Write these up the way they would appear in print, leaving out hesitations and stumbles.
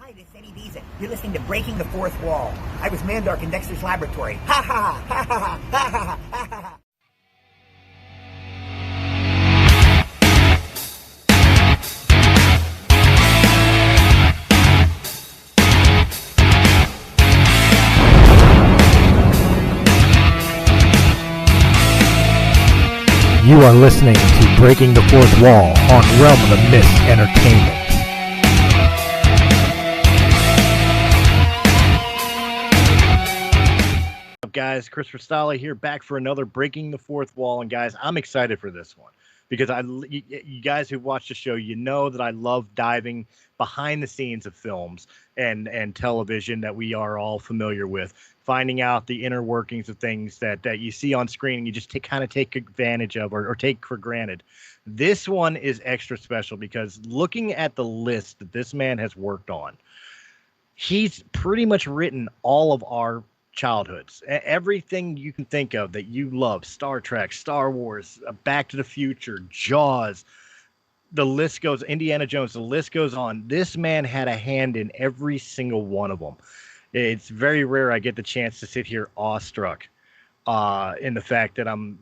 Hi, this is Eddie Deezen. You're listening to Breaking the Fourth Wall. I was Mandark in Dexter's laboratory. Ha ha ha ha ha ha ha ha ha. You are listening to Breaking the Fourth Wall on Realm of the Mist Entertainment. What's up, guys? Christopher Stolle here, back for another Breaking the Fourth Wall. And guys, I'm excited for this one because you guys who've watched the show, you know that I love diving behind the scenes of films and television that we are all familiar with. Finding out the inner workings of things that you see on screen and you just kind of take advantage of or take for granted. This one is extra special because looking at the list that this man has worked on, he's pretty much written all of our childhoods. Everything you can think of that you love: Star Trek, Star Wars, Back to the Future, Jaws. The list goes, Indiana Jones, the list goes on. This man had a hand in every single one of them. It's very rare I get the chance to sit here awestruck in the fact that I'm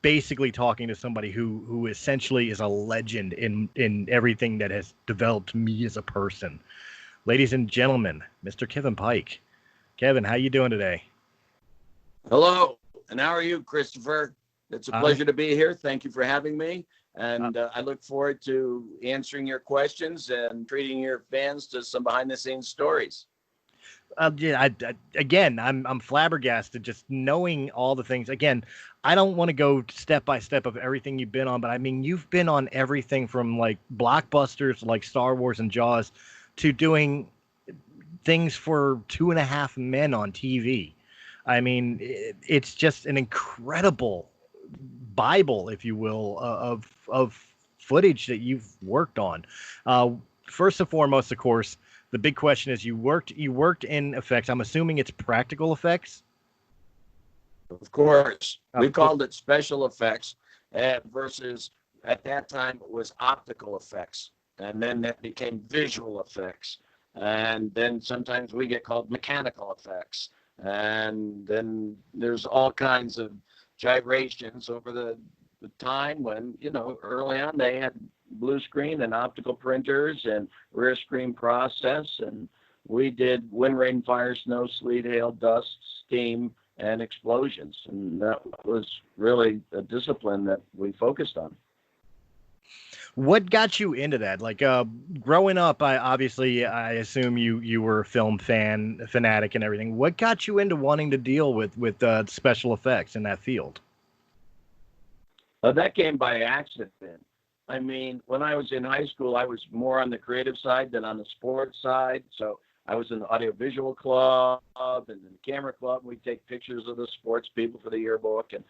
basically talking to somebody who essentially is a legend in everything that has developed me as a person. Ladies and gentlemen, Mr. Kevin Pike. Kevin, how you doing today? Hello, and how are you, Christopher? It's a pleasure to be here. Thank you for having me. And I look forward to answering your questions and treating your fans to some behind-the-scenes stories. I'm flabbergasted just knowing all the things. Again, I don't want to go step by step of everything you've been on, but I mean, you've been on everything from like blockbusters like Star Wars and Jaws to doing things for 2.5 Men on TV. I mean, it's just an incredible Bible, if you will, of footage that you've worked on. First and foremost, of course, the big question is you worked in effects. I'm assuming it's practical effects. Of course, we called it special effects versus at that time it was optical effects, and then that became visual effects, and then sometimes we get called mechanical effects, and then there's all kinds of gyrations over the time when, you know, early on they had blue screen and optical printers and rear screen process, and we did wind, rain, fire, snow, sleet, hail, dust, steam, and explosions, and that was really a discipline that we focused on. What got you into that? Like growing up, I assume you were a film fanatic and everything. What got you into wanting to deal with special effects in that field? That came by accident. I mean, when I was in high school, I was more on the creative side than on the sports side. So I was in the audiovisual club and the camera club. We'd take pictures of the sports people for the yearbook. And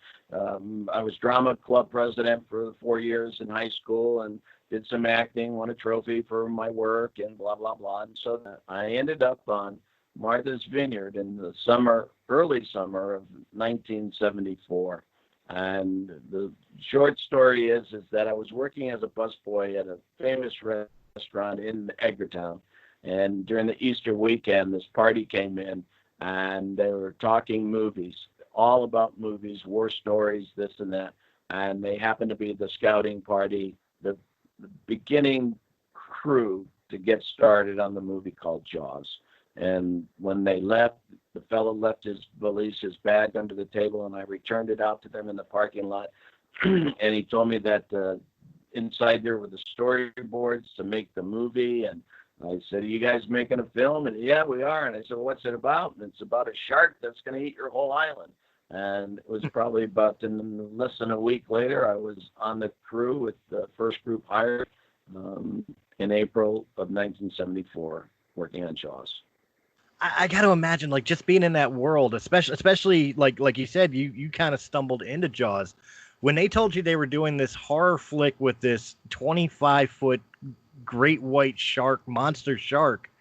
I was drama club president for 4 years in high school and did some acting, won a trophy for my work and blah, blah, blah. And so I ended up on Martha's Vineyard in the early summer of 1974. And the short story is that I was working as a busboy at a famous restaurant in Edgartown. And during the Easter weekend, this party came in, and they were talking movies, all about movies, war stories, this and that. And they happened to be the scouting party, the beginning crew to get started on the movie called Jaws. And when they left, the fellow left his valise, his bag under the table, and I returned it out to them in the parking lot. And he told me that inside there were the storyboards to make the movie. And I said, "Are you guys making a film?" And yeah, we are. And I said, "Well, what's it about?" And it's about a shark that's going to eat your whole island. And it was probably about less than a week later, I was on the crew with the first group hired in April of 1974, working on Jaws. I got to imagine, like, just being in that world, especially like you said, you kind of stumbled into Jaws. When they told you they were doing this horror flick with this 25-foot great white shark, monster shark,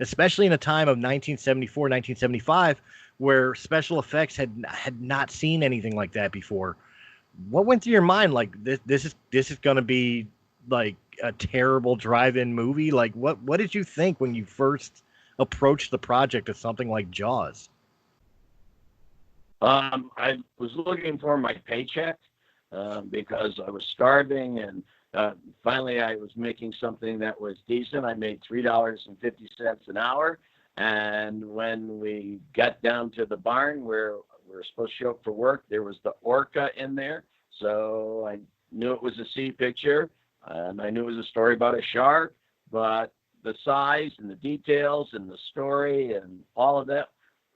especially in a time of 1974, 1975, where special effects had not seen anything like that before. What went through your mind? Like, this is going to be like a terrible drive-in movie? Like, what did you think when you first approached the project of something like Jaws? I was looking for my paycheck because I was starving, and finally I was making something that was decent. I made $3.50 an hour, and when we got down to the barn where we were supposed to show up for work, there was the orca in there, so I knew it was a sea picture, and I knew it was a story about a shark, but the size and the details and the story and all of that,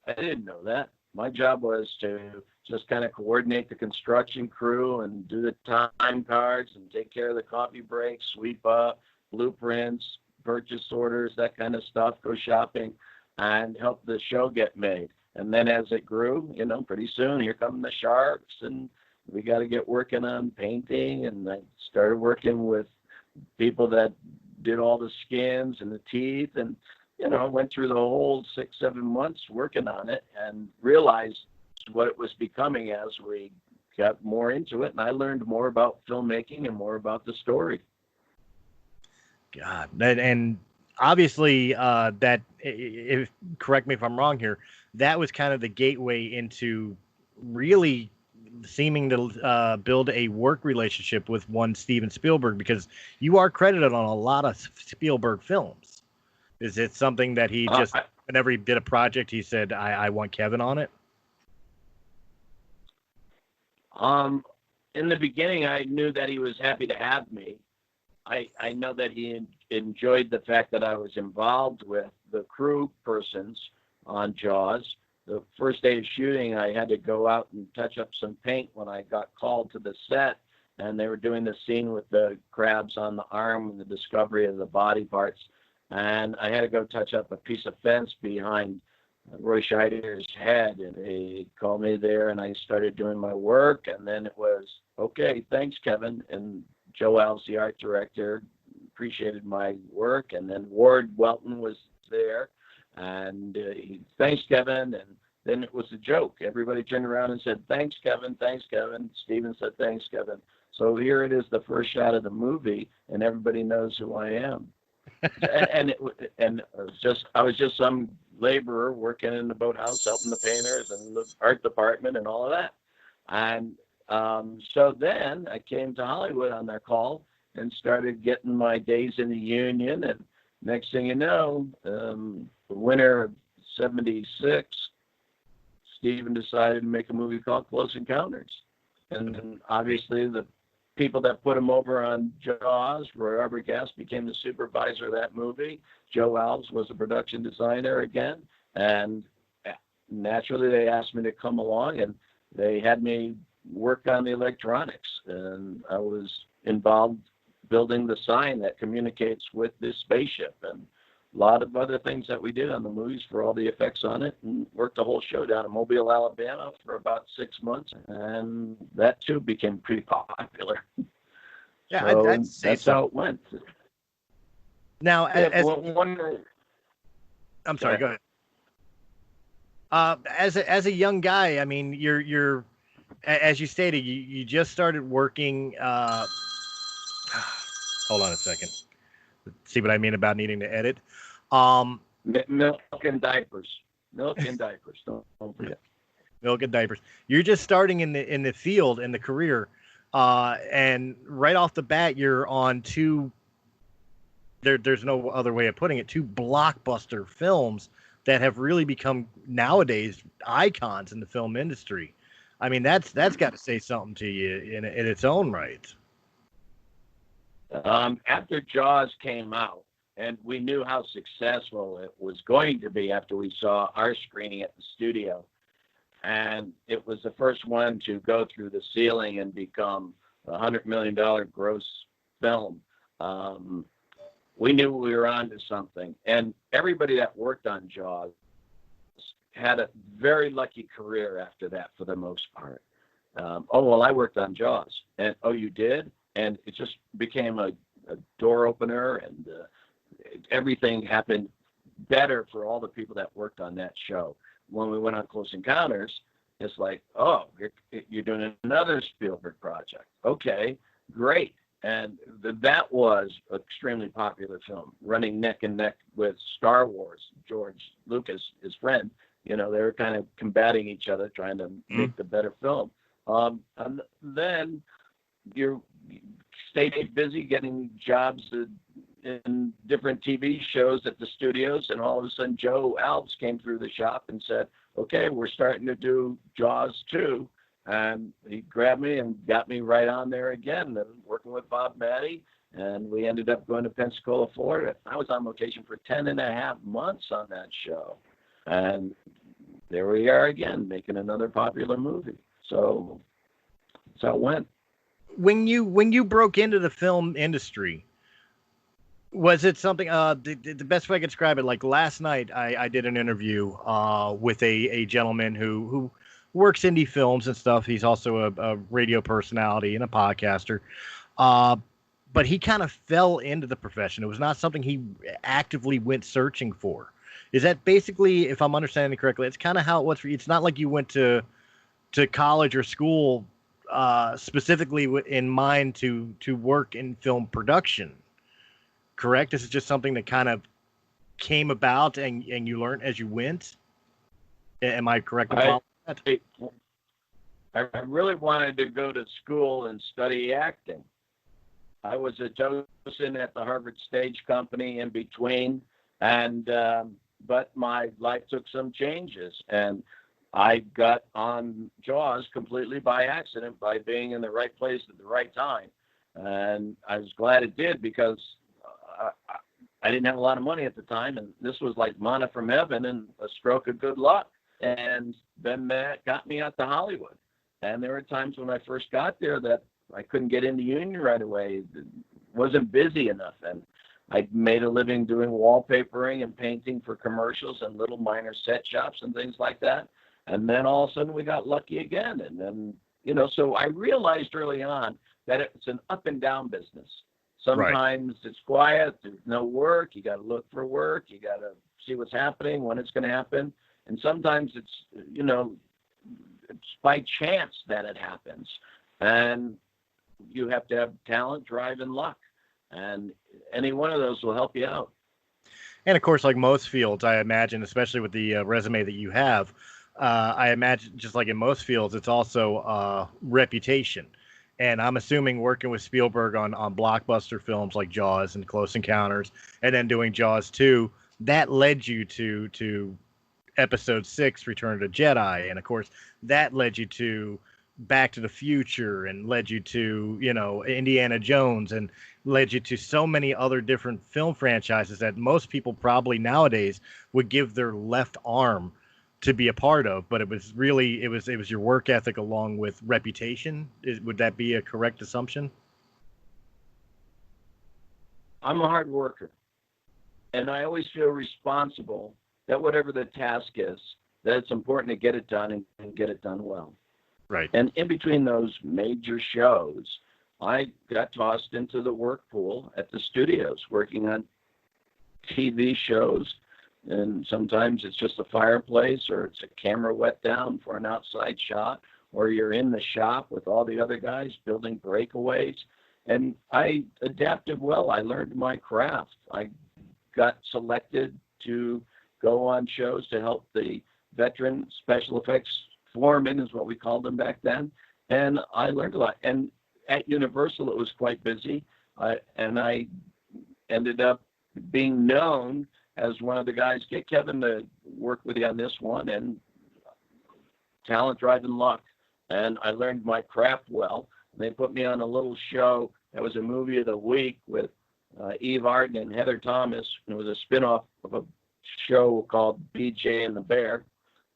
I didn't know that. My job was to just kind of coordinate the construction crew and do the time cards and take care of the coffee breaks, sweep up, blueprints, purchase orders, that kind of stuff, go shopping, and help the show get made. And then as it grew, pretty soon here come the sharks, and we got to get working on painting. And I started working with people that did all the skins and the teeth, and went through the whole 6-7 months working on it and realized what it was becoming as we got more into it. And I learned more about filmmaking and more about the story. God, and obviously that, correct me if I'm wrong here, that was kind of the gateway into really seeming to build a work relationship with one Steven Spielberg, because you are credited on a lot of Spielberg films. Is it something that he just, whenever he did a project, he said, I want Kevin on it? In the beginning, I knew that he was happy to have me. I know that he enjoyed the fact that I was involved with the crew persons on Jaws. The first day of shooting, I had to go out and touch up some paint when I got called to the set, and they were doing the scene with the crabs on the arm and the discovery of the body parts. And I had to go touch up a piece of fence behind Roy Scheider's head, and he called me there, and I started doing my work. And then it was, okay, thanks, Kevin. And Joe Alves, the art director, appreciated my work. And then Ward Welton was there, and thanks, Kevin. And then it was a joke. Everybody turned around and said, thanks, Kevin, thanks, Kevin. Steven said, thanks, Kevin. So here it is, the first shot of the movie, and everybody knows who I am. I was just some laborer working in the boathouse, helping the painters and the art department and all of that. And so then I came to Hollywood on their call and started getting my days in the union. And next thing you know, the winter of '76, Steven decided to make a movie called Close Encounters. And then obviously the people that put him over on Jaws, Roy Arbogast became the supervisor of that movie. Joe Alves was a production designer again. And naturally they asked me to come along, and they had me work on the electronics. And I was involved building the sign that communicates with this spaceship, and a lot of other things that we did on the movies for all the effects on it, and worked the whole show down in Mobile, Alabama for about 6 months. And that too became pretty popular. Yeah, so that's how it went. Now, I'm sorry, go ahead. As a young guy, I mean, you're as you stated, you just started working. Hold on a second. See what I mean about needing to edit. Milk and diapers. Don't forget. Milk and diapers. You're just starting in the field, in the career, and right off the bat, you're on two. There's no other way of putting it. Two blockbuster films that have really become nowadays icons in the film industry. I mean, that's got to say something to you in its own right. After Jaws came out, and we knew how successful it was going to be after we saw our screening at the studio, and it was the first one to go through the ceiling and become a $100 million gross film. We knew we were onto something, and everybody that worked on Jaws had a very lucky career after that, for the most part. I worked on Jaws, and oh, you did? And it just became a door opener, and everything happened better for all the people that worked on that show. When we went on Close Encounters, it's like, oh, you're doing another Spielberg project. Okay, great. And that was an extremely popular film, running neck and neck with Star Wars. George Lucas, his friend, they were kind of combating each other, trying to make the better film. And then you stayed busy getting jobs in different TV shows at the studios, and all of a sudden Joe Alves came through the shop and said, okay, we're starting to do Jaws 2. And he grabbed me and got me right on there again, and working with Bob Matty. And we ended up going to Pensacola, Florida. I was on location for 10.5 months on that show. And there we are again, making another popular movie. So that's how it went. When you broke into the film industry, was it something, the best way I could describe it, like last night I did an interview with a gentleman who works indie films and stuff. He's also a radio personality and a podcaster. But he kind of fell into the profession. It was not something he actively went searching for. Is that basically, if I'm understanding it correctly, it's kind of how it was for you? It's not like you went to college or school specifically in mind to work in film production, correct? This is just something that kind of came about and you learned as you went? Am I correct? I really wanted to go to school and study acting. I was a docent at the Harvard Stage Company in between, and but my life took some changes, and I got on Jaws completely by accident, by being in the right place at the right time. And I was glad it did, because I didn't have a lot of money at the time, and this was like manna from heaven and a stroke of good luck. And then that got me out to Hollywood. And there were times when I first got there that I couldn't get in the union right away. It wasn't busy enough. And I made a living doing wallpapering and painting for commercials and little minor set shops and things like that. And then all of a sudden we got lucky again. And then, so I realized early on that it's an up and down business. Sometimes It's quiet, there's no work, you got to look for work, you got to see what's happening, when it's going to happen. And sometimes it's, it's by chance that it happens. And you have to have talent, drive, and luck. And any one of those will help you out. And of course, like most fields, I imagine, especially with the resume that you have, I imagine just like in most fields, it's also reputation. And I'm assuming working with Spielberg on blockbuster films like Jaws and Close Encounters, and then doing Jaws 2, that led you to Episode 6, Return of the Jedi. And of course, that led you to Back to the Future, and led you to, Indiana Jones, and led you to so many other different film franchises that most people probably nowadays would give their left arm to be a part of. But it was your work ethic along with reputation. Would that be a correct assumption? I'm a hard worker, and I always feel responsible that whatever the task is, that it's important to get it done and get it done well. Right. And in between those major shows, I got tossed into the work pool at the studios, working on TV shows. And sometimes it's just a fireplace, or it's a camera wet down for an outside shot, or you're in the shop with all the other guys building breakaways. And I adapted well. I learned my craft. I got selected to go on shows to help the veteran special effects foreman, is what we called them back then. And I learned a lot. And at Universal, it was quite busy. And I ended up being known as one of the guys, get Kevin to work with you on this one, and talent, drive, and luck. And I learned my craft well. And they put me on a little show that was a movie of the week with Eve Arden and Heather Thomas. It was a spinoff of a show called BJ and the Bear.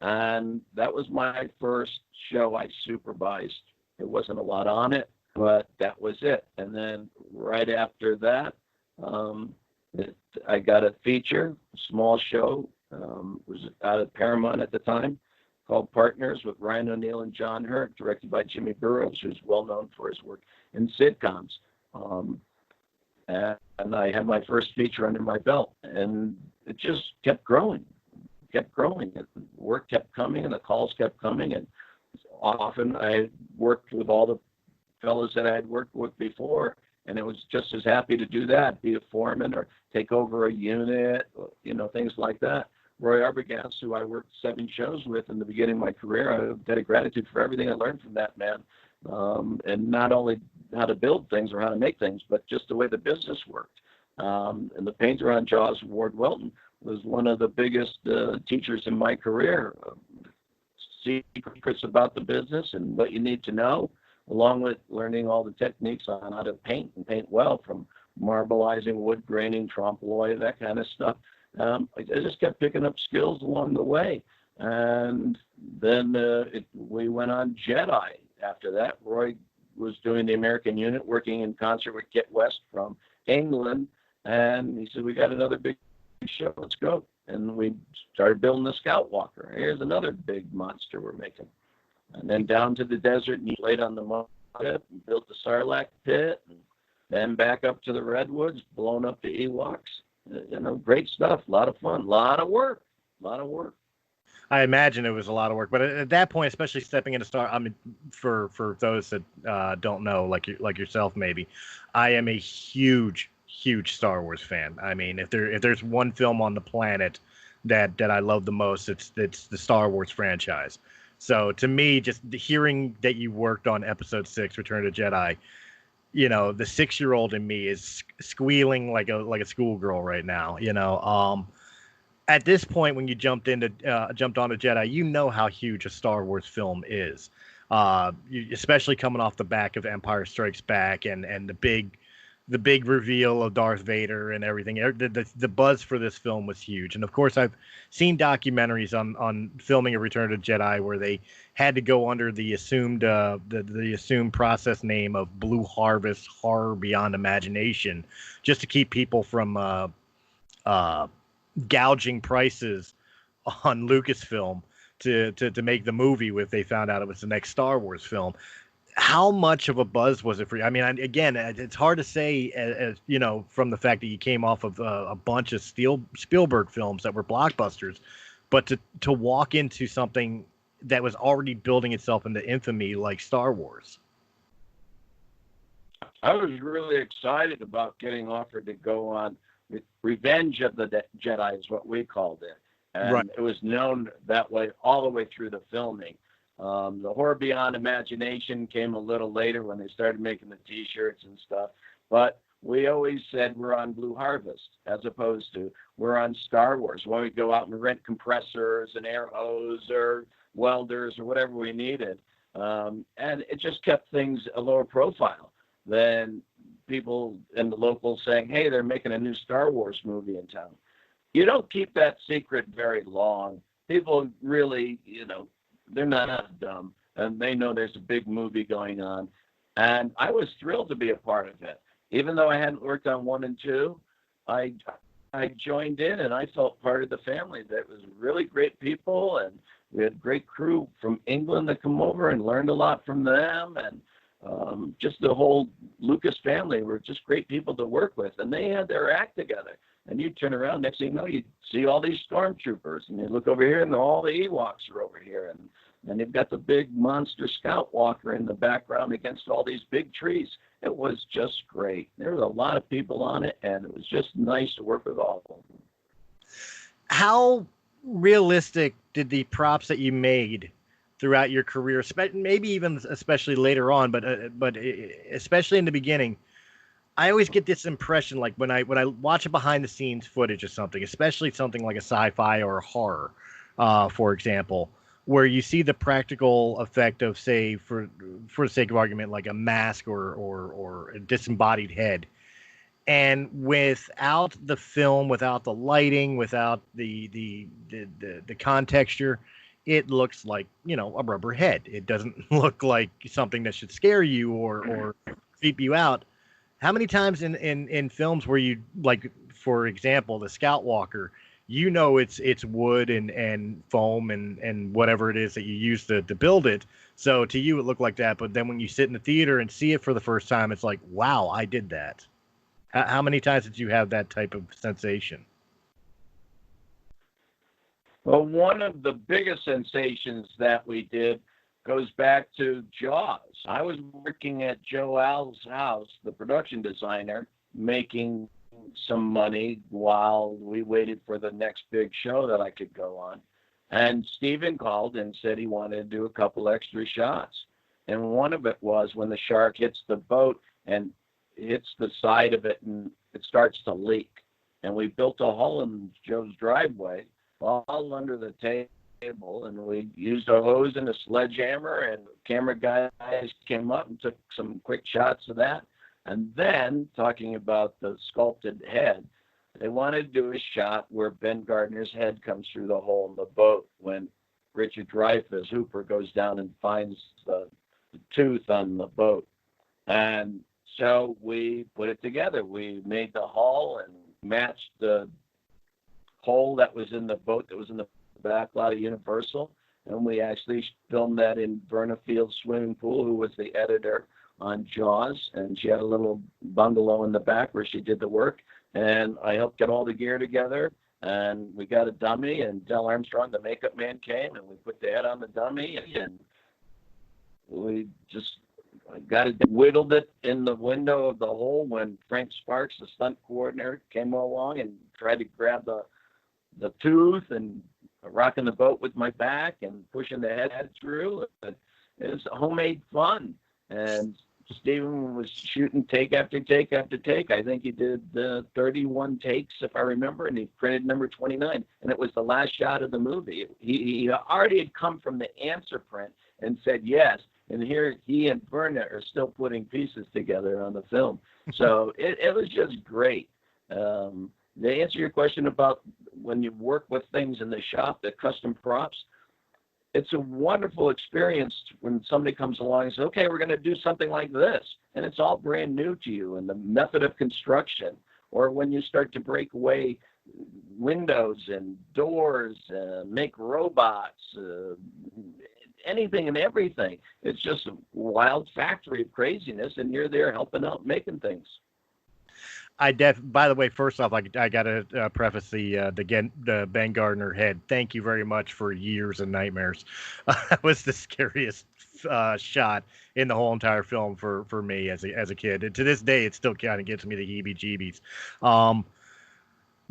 And that was my first show I supervised. There wasn't a lot on it, but that was it. And then right after that, I got a feature, a small show, was out of Paramount at the time, called Partners, with Ryan O'Neal and John Hurt, directed by Jimmy Burrows, who's well known for his work in sitcoms. And I had my first feature under my belt, and it just kept growing. The work kept coming, and the calls kept coming, and often I worked with all the fellows that I had worked with before, and it was just as happy to do that, be a foreman or take over a unit, things like that. Roy Arbogast, who I worked 7 shows with in the beginning of my career, I have a debt of gratitude for everything I learned from that man. And not only how to build things or how to make things, but just the way the business worked. And the painter on Jaws, Ward Welton, was one of the biggest teachers in my career. Secrets about the business and what you need to know, along with learning all the techniques on how to paint and paint well, from marbleizing, wood graining, trompe-l'oeil, that kind of stuff. I just kept picking up skills along the way. And then we went on Jedi. After that, Roy was doing the American unit, working in concert with Get West from England. And he said, we got another big show, let's go. And we started building the Scout Walker. Here's another big monster we're making. And then down to the desert, and he laid on the mud and built the Sarlacc pit. And then back up to the Redwoods, blown up the Ewoks. Great stuff, a lot of fun, a lot of work. I imagine it was a lot of work, but at that point, especially stepping into Star, I mean, for those that don't know, like yourself, maybe, I am a huge Star Wars fan. I mean, if there's one film on the planet that I love the most, it's the Star Wars franchise. So to me, just hearing that you worked on Episode 6, Return of the Jedi, the 6-year-old in me is squealing like a schoolgirl right now. At this point, when you jumped onto Jedi, you know how huge a Star Wars film is, especially coming off the back of Empire Strikes Back and the big reveal of Darth Vader and everything. The buzz for this film was huge. And of course, I've seen documentaries on filming a Return of the Jedi where they had to go under the assumed the assumed process name of Blue Harvest Horror Beyond Imagination, just to keep people from gouging prices on Lucasfilm to make the movie if they found out it was the next Star Wars film. How much of a buzz was it for you? I mean, again, it's hard to say, as from the fact that you came off of a bunch of Spielberg films that were blockbusters, but to walk into something that was already building itself into infamy like Star Wars. I was really excited about getting offered to go on Revenge of the Jedi, is what we called it. And right. It was known that way all the way through the filming. The Horror Beyond Imagination came a little later when they started making the T-shirts and stuff. But we always said we're on Blue Harvest as opposed to we're on Star Wars. When we go out and rent compressors and air hose or welders or whatever we needed. And it just kept things a lower profile than people in the locals saying, hey, they're making a new Star Wars movie in town. You don't keep that secret very long. People really, they're not dumb, and they know there's a big movie going on. And I was thrilled to be a part of it. Even though I hadn't worked on 1 and 2, I joined in, and I felt part of the family. That was really great people, and we had a great crew from England that come over and learned a lot from them. And just the whole Lucas family were just great people to work with, and they had their act together. And you turn around, next thing you know, you see all these stormtroopers, and you look over here, and all the Ewoks are over here, and they've got the big monster Scout Walker in the background against all these big trees. It was just great. There was a lot of people on it, and it was just nice to work with all of them. How realistic did the props that you made throughout your career, maybe even especially later on, but especially in the beginning, I always get this impression, like when I watch a behind the scenes footage of something, especially something like a sci-fi or a horror, for example, where you see the practical effect of, say, for the sake of argument, like a mask or a disembodied head, and without the film, without the lighting, without the contexture, it looks like, a rubber head. It doesn't look like something that should scare you or creep you out. How many times in films where you, like, for example, the Scout Walker, it's wood and foam and whatever it is that you use to build it. So to you, it looked like that. But then when you sit in the theater and see it for the first time, it's like, wow, I did that. How many times did you have that type of sensation? Well, one of the biggest sensations that we did goes back to Jaws. I was working at Joe Al's house, the production designer, making some money while we waited for the next big show that I could go on. And Steven called and said he wanted to do a couple extra shots. And one of it was when the shark hits the boat and hits the side of it and it starts to leak. And we built a hole in Joe's driveway, all under the table, and we used a hose and a sledgehammer, and camera guys came up and took some quick shots of that. And then, talking about the sculpted head, they wanted to do a shot where Ben Gardner's head comes through the hole in the boat when Richard Dreyfuss, Hooper, goes down and finds the tooth on the boat. And so we put it together. We made the hull and matched the hole that was in the boat that was in the back lot of Universal. And we actually filmed that in Verna Field's swimming pool, who was the editor on Jaws. And she had a little bungalow in the back where she did the work. And I helped get all the gear together. And we got a dummy, and Del Armstrong, the makeup man, came, and we put the head on the dummy, and we just got it, whittled it in the window of the hole when Frank Sparks, the stunt coordinator, came along and tried to grab the tooth and rocking the boat with my back and pushing the head through. It was homemade fun. And Steven was shooting take after take after take. I think he did 31 takes, if I remember, and he printed number 29. And it was the last shot of the movie. He already had come from the answer print and said yes. And here he and Verna are still putting pieces together on the film. So it was just great. To answer your question about when you work with things in the shop, the custom props, it's a wonderful experience when somebody comes along and says, okay, we're going to do something like this. And it's all brand new to you, and the method of construction, or when you start to break away windows and doors, make robots, anything and everything. It's just a wild factory of craziness, and you're there helping out making things. By the way, first off, I got to preface the Ben Gardner head. Thank you very much for years and nightmares. That was the scariest shot in the whole entire film for me as a kid. And to this day, it still kind of gives me the heebie-jeebies.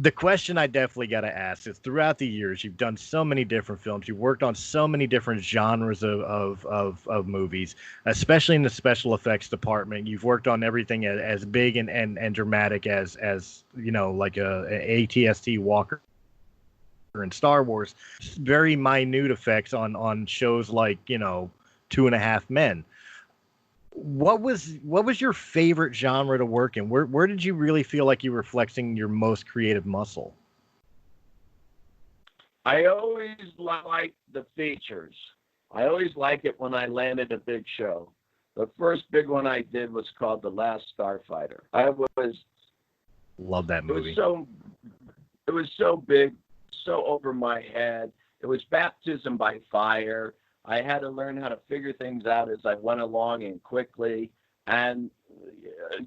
The question I definitely got to ask is, throughout the years, you've done so many different films. You've worked on so many different genres of movies, especially in the special effects department. You've worked on everything as big and dramatic as you know, like a ATST Walker in Star Wars. Very minute effects on shows like, you know, 2.5 Men. What was your favorite genre to work in? Where did you really feel like you were flexing your most creative muscle? I always like the features. I always like it when I landed a big show. The first big one I did was called The Last Starfighter. Love that movie. It was so big, so over my head. It was baptism by fire. I had to learn how to figure things out as I went along and quickly and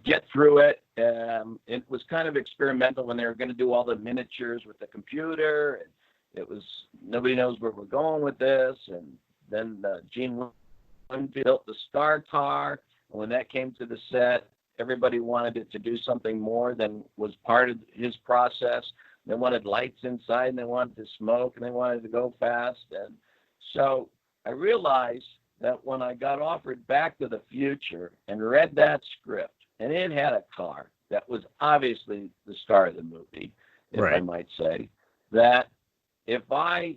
get through it. It was kind of experimental when they were going to do all the miniatures with the computer. And it was, nobody knows where we're going with this. And then Gene Winfield built the Star Car. And when that came to the set, everybody wanted it to do something more than was part of his process. They wanted lights inside, and they wanted to smoke, and they wanted to go fast. And so I realized that when I got offered Back to the Future and read that script, and it had a car that was obviously the star of the movie, if I might say, that if I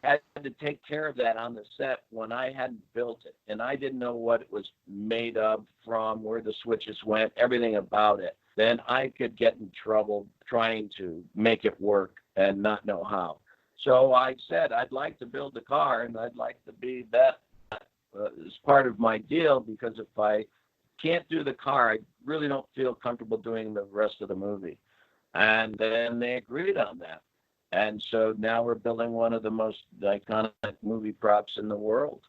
had to take care of that on the set when I hadn't built it, and I didn't know what it was made of, from where the switches went, everything about it, then I could get in trouble trying to make it work and not know how. So I said, I'd like to build a car, and I'd like to be that as part of my deal, because if I can't do the car, I really don't feel comfortable doing the rest of the movie. And then they agreed on that. And so now we're building one of the most iconic movie props in the world,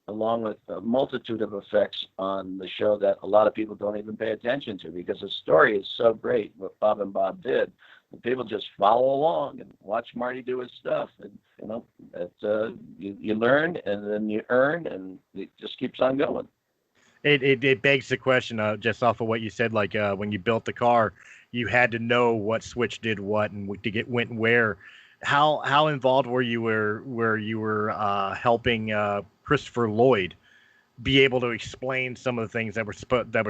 along with a multitude of effects on the show that a lot of people don't even pay attention to, because the story is so great, what Bob and Bob did. And people just follow along and watch Marty do his stuff. And You learn and then you earn, and it just keeps on going. It begs the question, just off of what you said, like when you built the car, you had to know what switch did what and to get went where. How involved were you where you were helping Christopher Lloyd be able to explain some of the things that were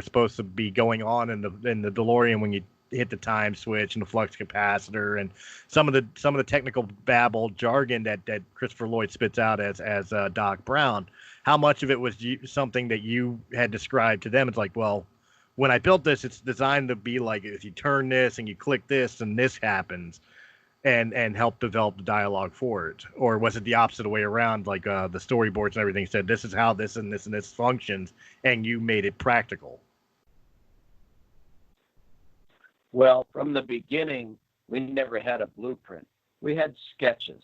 supposed to be going on in the DeLorean when you hit the time switch and the flux capacitor and some of the technical babble jargon that Christopher Lloyd spits out as Doc Brown? How much of it was something that you had described to them? It's like, well, when I built this, it's designed to be like, if you turn this and you click this and this happens, and help develop the dialogue for it? Or was it the opposite way around, like the storyboards and everything said this is how this and this and this functions, and you made it practical? Well, from the beginning, we never had a blueprint. We had sketches,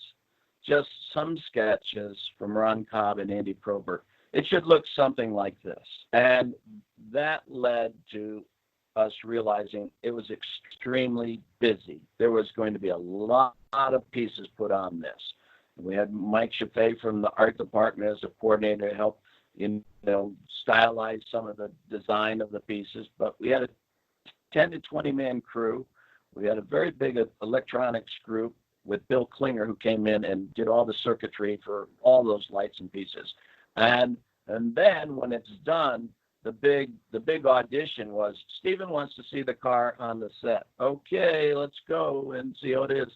just some sketches from Ron Cobb and Andy Probert. It should look something like this. And that led to us realizing it was extremely busy. There was going to be a lot of pieces put on this. We had Mike Chaffee from the art department as a coordinator to help, stylize some of the design of the pieces. But we had a 10 to 20 man crew. We had a very big electronics group with Bill Klinger, who came in and did all the circuitry for all those lights and pieces. And then when it's done, the big audition was, Steven wants to see the car on the set. Okay, let's go and see how it is.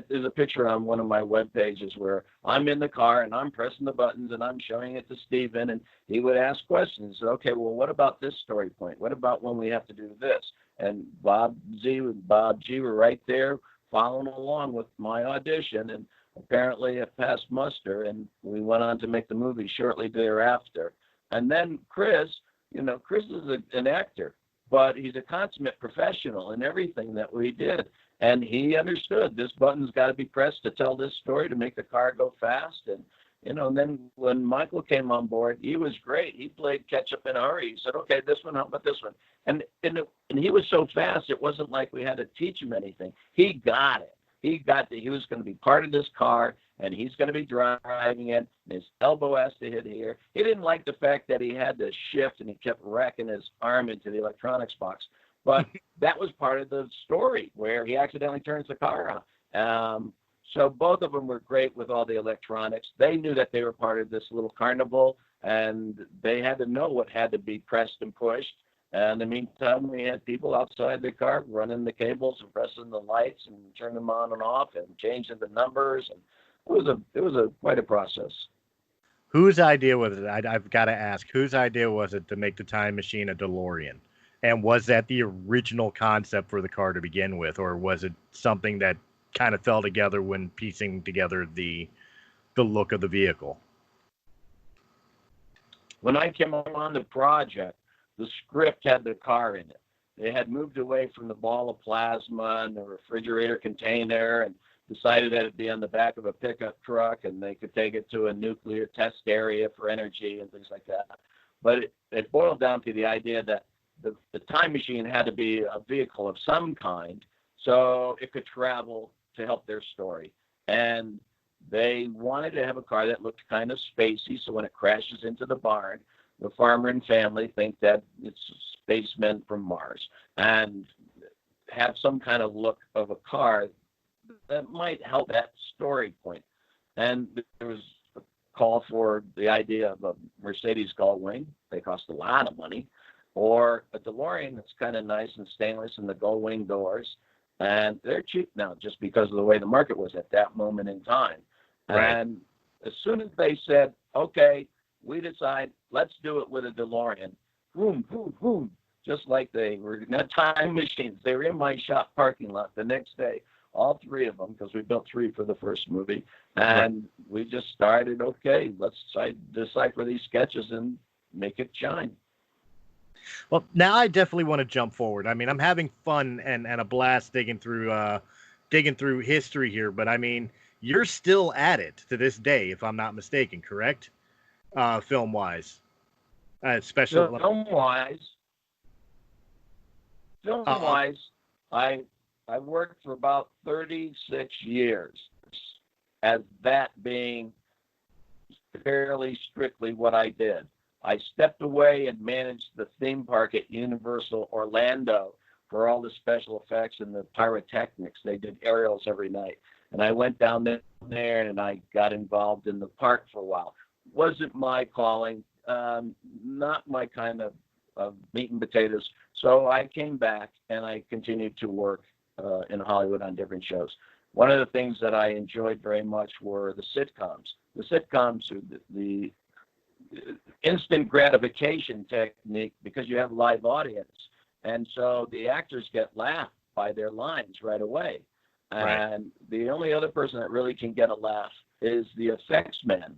There's a picture on one of my web pages where I'm in the car and I'm pressing the buttons and I'm showing it to Steven, and he would ask questions. Okay, well, what about this story point? What about when we have to do this? And Bob G were right there following along with my audition, and apparently it passed muster, and we went on to make the movie shortly thereafter. And then Chris is an actor, but he's a consummate professional in everything that we did. And he understood this button's got to be pressed to tell this story to make the car go fast. And, and then when Michael came on board, he was great. He played catch up in a hurry. He said, okay, this one, how about this one? And he was so fast, it wasn't like we had to teach him anything. He got it. He got that he was going to be part of this car, and he's going to be driving it, and his elbow has to hit here. He didn't like the fact that he had to shift, and he kept racking his arm into the electronics box. But that was part of the story where he accidentally turns the car on. So both of them were great with all the electronics. They knew that they were part of this little carnival, and they had to know what had to be pressed and pushed. And in the meantime, we had people outside the car running the cables and pressing the lights and turning them on and off and changing the numbers. And it was quite a process. Whose idea was it? I've got to ask, whose idea was it to make the time machine a DeLorean? And was that the original concept for the car to begin with, or was it something that kind of fell together when piecing together the look of the vehicle? When I came on the project, the script had the car in it. They had moved away from the ball of plasma and the refrigerator container and decided that it'd be on the back of a pickup truck and they could take it to a nuclear test area for energy and things like that. But it boiled down to the idea that the time machine had to be a vehicle of some kind so it could travel to help their story. And they wanted to have a car that looked kind of spacey, so when it crashes into the barn, the farmer and family think that it's spacemen from Mars, and have some kind of look of a car that might help that story point. And there was a call for the idea of a Mercedes Gullwing. They cost a lot of money. Or a DeLorean that's kind of nice and stainless and the Gullwing doors. And they're cheap now just because of the way the market was at that moment in time. Right. And as soon as they said, okay, we decide, let's do it with a DeLorean, boom, boom, boom, just like they were not time machines. They were in my shop parking lot the next day, all three of them, because we built three for the first movie. And we just started, okay, let's decipher these sketches and make it shine. Well, now I definitely want to jump forward. I mean, I'm having fun and a blast digging through history here, but I mean, you're still at it to this day, if I'm not mistaken, correct? Film-wise, especially film-wise, I worked for about 36 years. as that being fairly strictly what I did. I stepped away and managed the theme park at Universal Orlando for all the special effects and the pyrotechnics. They did aerials every night. And I went down there and I got involved in the park for a while. Wasn't my calling, not my kind of meat and potatoes. So I came back and I continued to work in Hollywood on different shows. One of the things that I enjoyed very much were the sitcoms. The sitcoms are the instant gratification technique because you have live audience. And so the actors get laughed by their lines right away. And the only other person that really can get a laugh is the effects man.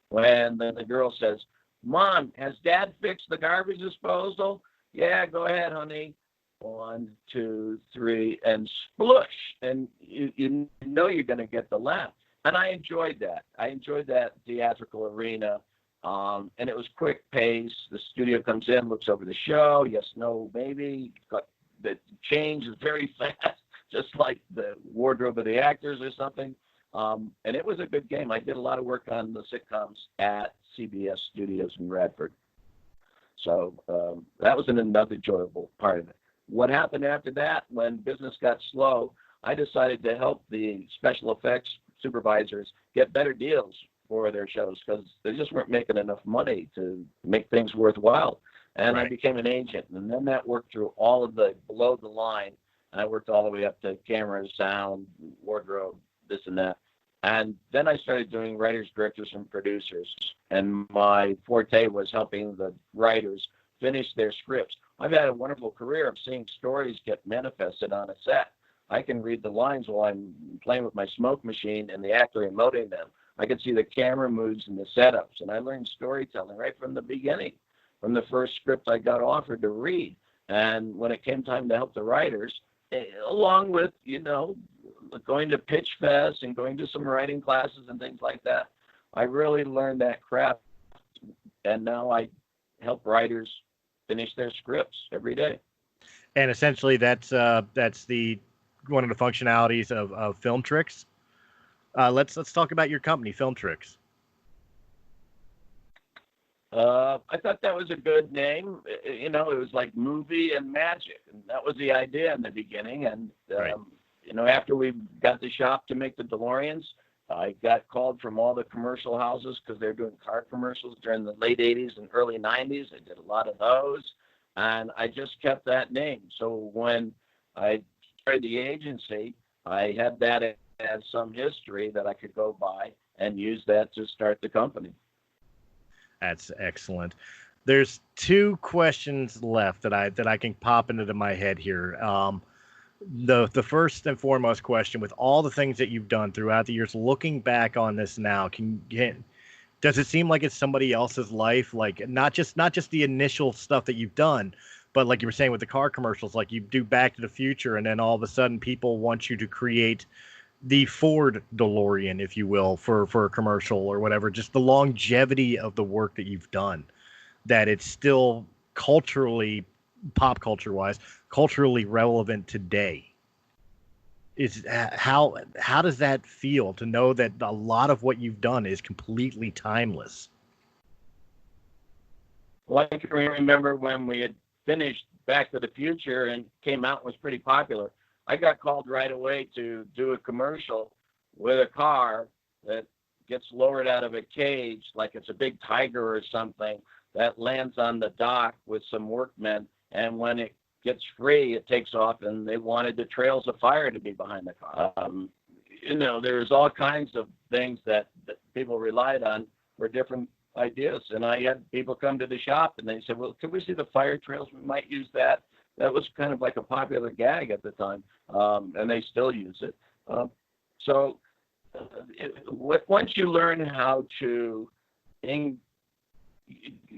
When the girl says, Mom, has Dad fixed the garbage disposal? Yeah, go ahead, honey. 1, 2, 3, and splush. And you know you're going to get the laugh. And I enjoyed that. I enjoyed that theatrical arena. And it was quick pace. The studio comes in, looks over the show. Yes, no, maybe. The change is very fast, just like the wardrobe of the actors or something. And it was a good game. I did a lot of work on the sitcoms at CBS Studios in Radford. So that was another enjoyable part of it. What happened after that, when business got slow, I decided to help the special effects supervisors get better deals for their shows because they just weren't making enough money to make things worthwhile. And I became an agent. And then that worked through all of the below the line. And I worked all the way up to camera, sound, wardrobe, this and that. And then I started doing writers, directors, and producers. And my forte was helping the writers finish their scripts. I've had a wonderful career of seeing stories get manifested on a set. I can read the lines while I'm playing with my smoke machine and the actor emoting them. I can see the camera moves and the setups. And I learned storytelling right from the beginning, from the first script I got offered to read. And when it came time to help the writers, along with, going to Pitch Fest and going to some writing classes and things like that, I really learned that craft. And now I help writers finish their scripts every day. And essentially, that's the one of the functionalities of filmtrix. Let's talk about your company, filmtrix. I thought that was a good name. It was like movie and magic, and that was the idea in the beginning. And after we got the shop to make the DeLoreans, I got called from all the commercial houses because they're doing car commercials during the late 80s and early 90s. I did a lot of those, and I just kept that name. So when I started the agency, I had that as some history that I could go by and use that to start the company. That's excellent. There's 2 questions left that I can pop into my head here. The first and foremost question, with all the things that you've done throughout the years, looking back on this now, does it seem like it's somebody else's life? Like not just the initial stuff that you've done, but like you were saying with the car commercials, like you do Back to the Future, and then all of a sudden people want you to create the Ford DeLorean, if you will, for a commercial or whatever. Just the longevity of the work that you've done, that it's still culturally, pop culture wise, culturally relevant today. Is how does that feel to know that a lot of what you've done is completely timeless? Well, I can remember when we had finished Back to the Future and came out and was pretty popular. I got called right away to do a commercial with a car that gets lowered out of a cage like it's a big tiger or something that lands on the dock with some workmen. And when it gets free, it takes off, and they wanted the trails of fire to be behind the car. There's all kinds of things that people relied on for different ideas. And I had people come to the shop, and they said, well, could we see the fire trails? We might use that. That was kind of like a popular gag at the time, and they still use it. Once you learn how to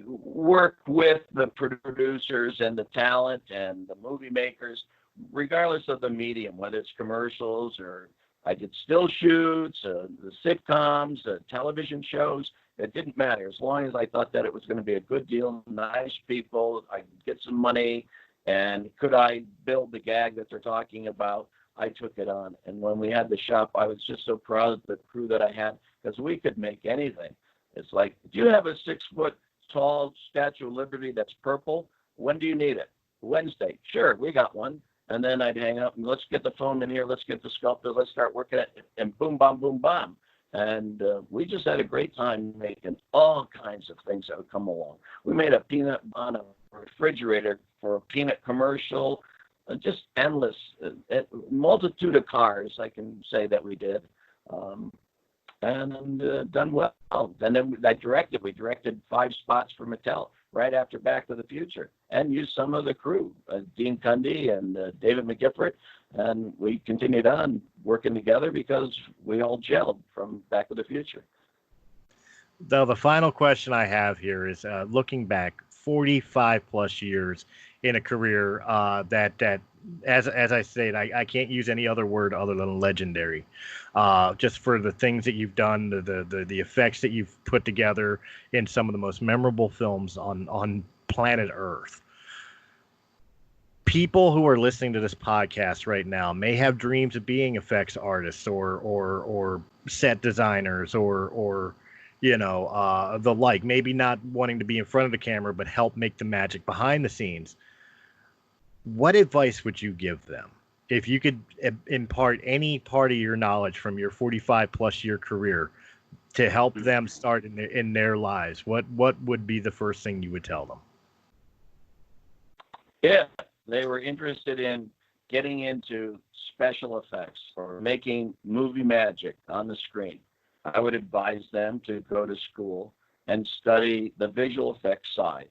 work with the producers and the talent and the movie makers, regardless of the medium, whether it's commercials or I did still shoots, the sitcoms, television shows, it didn't matter. As long as I thought that it was going to be a good deal, nice people, I could get some money, and could I build the gag that they're talking about? I took it on. And when we had the shop, I was just so proud of the crew that I had, because we could make anything. It's like, do you have a 6-foot tall Statue of Liberty that's purple? When do you need it? Wednesday. Sure, we got one. And then I'd hang up and let's get the foam in here. Let's get the sculptor. Let's start working it. And boom, bam, boom, bam. And we just had a great time making all kinds of things that would come along. We made a peanut on a refrigerator for a peanut commercial, just endless, multitude of cars, I can say that we did. And done well. And then we directed 5 spots for Mattel right after Back to the Future, and used some of the crew, Dean Cundy and David McGifford, and we continued on working together because we all gelled from Back to the Future. Though the final question I have here is, looking back 45 plus years in a career that as I said, I can't use any other word other than legendary, just for the things that you've done, the effects that you've put together in some of the most memorable films on planet Earth. People who are listening to this podcast right now may have dreams of being effects artists or set designers or the like, maybe not wanting to be in front of the camera, but help make the magic behind the scenes. What advice would you give them if you could impart any part of your knowledge from your 45 plus year career to help them start in their lives? What would be the first thing you would tell them? If they were interested in getting into special effects or making movie magic on the screen, I would advise them to go to school and study the visual effects side.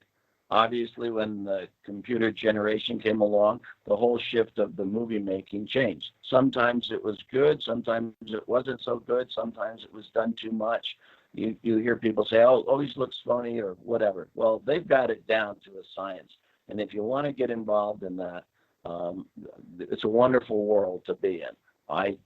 Obviously, when the computer generation came along, the whole shift of the movie making changed. Sometimes it was good, sometimes it wasn't so good, sometimes it was done too much. You hear people say, oh, always looks phony or whatever. Well, they've got it down to a science. And if you want to get involved in that, it's a wonderful world to be in. I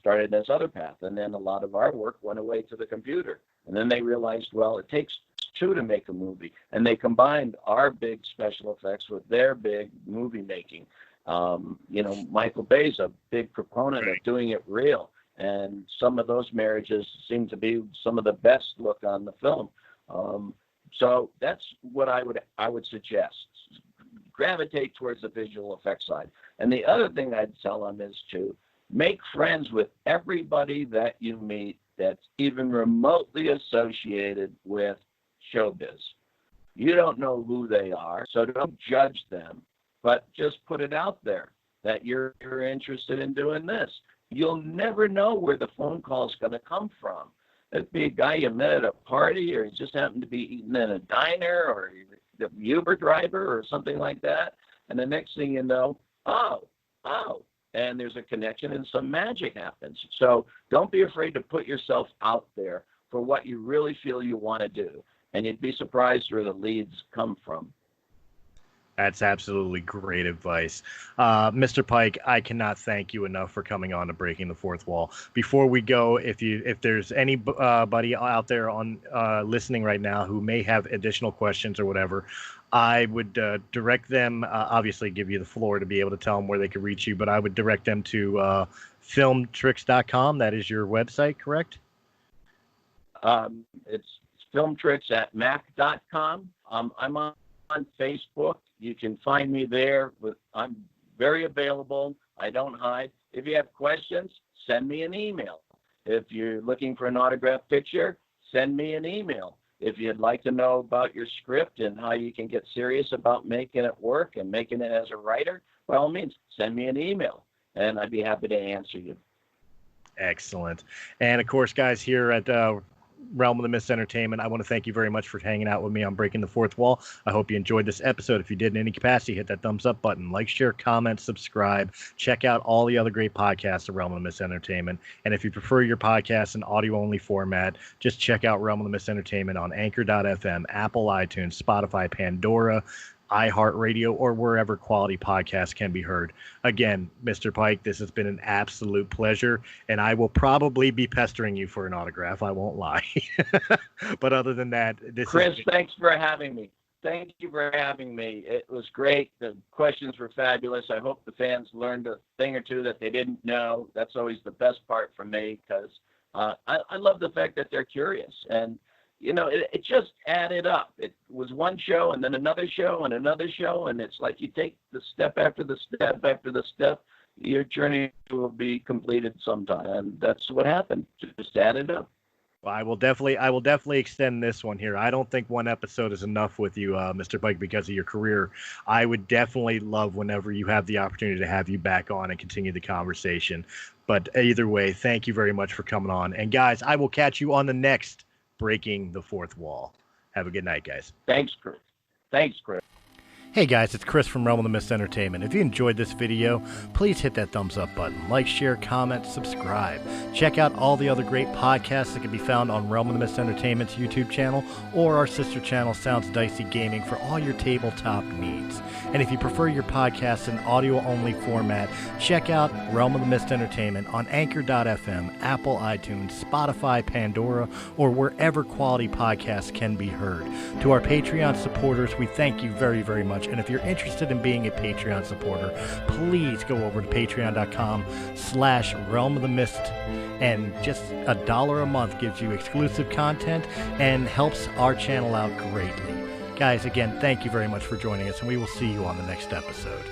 started this other path, and then a lot of our work went away to the computer. And then they realized, well, it takes 2 to make a movie. And they combined our big special effects with their big movie making. Michael Bay's a big proponent of doing it real. And some of those marriages seem to be some of the best look on the film. So that's what I would suggest. Gravitate towards the visual effects side. And the other thing I'd tell them is to make friends with everybody that you meet that's even remotely associated with showbiz. You don't know who they are, so don't judge them, but just put it out there that you're interested in doing this. You'll never know where the phone call is going to come from. It'd be a guy you met at a party, or he just happened to be eating in a diner, or the Uber driver or something like that. And the next thing you know, oh, and there's a connection and some magic happens. So don't be afraid to put yourself out there for what you really feel you want to do. And you'd be surprised where the leads come from. That's absolutely great advice. Mr. Pike, I cannot thank you enough for coming on to Breaking the Fourth Wall. Before we go, if there's anybody out there on listening right now who may have additional questions or whatever, I would direct them, obviously give you the floor to be able to tell them where they could reach you, but I would direct them to filmtrix.com. That is your website, correct? It's filmtrix at mac.com. I'm on Facebook. You can find me there. I'm very available. I don't hide. If you have questions, send me an email. If you're looking for an autographed picture, send me an email. If you'd like to know about your script and how you can get serious about making it work and making it as a writer, by all means, send me an email, and I'd be happy to answer you. Excellent. And, of course, guys, here at Realm of the Mist Entertainment, I want to thank you very much for hanging out with me on Breaking the Fourth Wall. I hope you enjoyed this episode. If you did in any capacity, hit that thumbs up button, like, share, comment, subscribe, check out all the other great podcasts of Realm of the Mist Entertainment. And if you prefer your podcast in audio only format, just check out Realm of the Mist Entertainment on Anchor.fm, Apple, iTunes, Spotify, Pandora, iHeartRadio, or wherever quality podcasts can be heard. Again, Mr. Pike, this has been an absolute pleasure, and I will probably be pestering you for an autograph. I won't lie. But other than that, Chris, thanks for having me. Thank you for having me. It was great. The questions were fabulous. I hope the fans learned a thing or two that they didn't know. That's always the best part for me, because I love the fact that they're curious. And, you know, it just added up. It was one show and then another show and another show. And it's like you take the step after the step after the step, your journey will be completed sometime. And that's what happened. Just added up. Well, I will definitely extend this one here. I don't think one episode is enough with you, Mr. Pike, because of your career. I would definitely love whenever you have the opportunity to have you back on and continue the conversation. But either way, thank you very much for coming on. And guys, I will catch you on the next Breaking the Fourth Wall. Have a good night, guys. Thanks, Chris. Thanks, Chris. Hey guys, it's Chris from Realm of the Mist Entertainment. If you enjoyed this video, please hit that thumbs up button. Like, share, comment, subscribe. Check out all the other great podcasts that can be found on Realm of the Mist Entertainment's YouTube channel or our sister channel, Sounds Dicey Gaming, for all your tabletop needs. And if you prefer your podcast in audio-only format, check out Realm of the Mist Entertainment on Anchor.fm, Apple iTunes, Spotify, Pandora, or wherever quality podcasts can be heard. To our Patreon supporters, we thank you very, very much. And if you're interested in being a Patreon supporter, please go over to patreon.com/Realm of the Mist. And just $1 a month gives you exclusive content and helps our channel out greatly. Guys, again, thank you very much for joining us, and we will see you on the next episode.